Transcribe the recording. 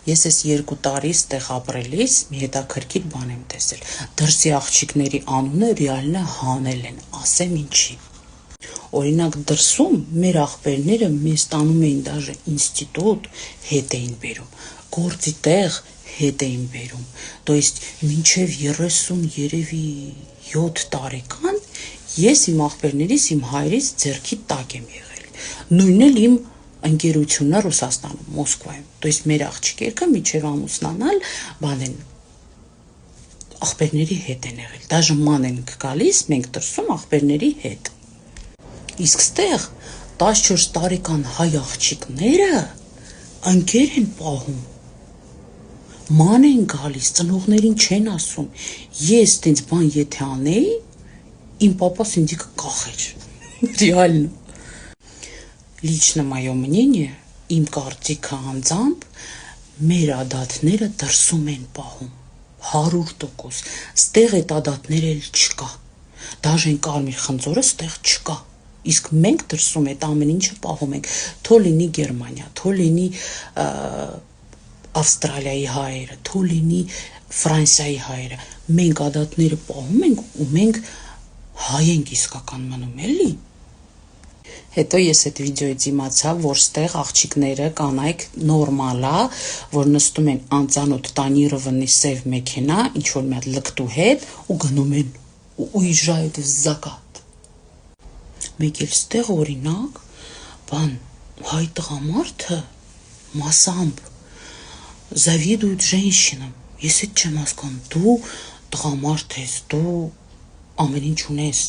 Ես այս 2 տարի ստեղ ապրելիս մի հետաքրքիր բան եմ տեսել։ Դրսի աղջիկների անունը ռեալնա հանել են, ասեմ ինչի։ Օրինակ դրսում մեր աղբերները մեզ տանում էին դաժե ինստիտուտ, հետ էին բերում, գործի տեղ հետ էին բերում, то есть մինչև 30 երևի 7 տարեկան ես իմ աղբերներից իմ հայրից ձեռքի տակ եմ եղել։ Նույնն էլ իմ ընկերությունն է Ռուսաստանում, Մոսկվայում, то есть մեր աղջիկերքը միջև ամուսնանալ բան են աղբերների հետ են եղել, դաժե ման են գալիս մենք դրսում աղբերների հետ։ Իսկ ստեղ 14 տարեկան հայ աղջիկները ընկեր են պահում, ման են գալիս, ծնողներին չեն ասում, ես տենց բան եթե անեի, իմ պապաս ինձ կկախեր, реально։ Лично мое мнение, իմ կարծիքը անձամբ, մեր ադատները դրսում են պահում, 100%, ստեղ այդ ադատները էլ չկա, դաժե կարմիր խնձորը ստեղ չկա, իսկ մենք դրսում այդ ամեն ինչը պահում ենք, թո լինի Գերմանիա, թո լինի Ավստրալիայի հայերը, թո լինի Ֆրանսիայի հայերը, մենք ադատները պահում ենք ու մենք հայ ենք իսկական մնում, էլի։ Հետո ես այդ վիդեոից իմացա, որ ստեղ աղջիկները կանայք նորմալ է, որ նստում են անծանոթ տանիրովնի սև մեքենա, ինչ որ մի հատ լկտու հետ ու գնում են ու уезжают в закат։ Մեկ էլ ստեղ օրինակ, բան հայ տղամարդը մասամբ завидуют женщинам։ Ես այդ չեմ հասկանում, դու տղամարդ ես, դու ամեն ինչ ունես։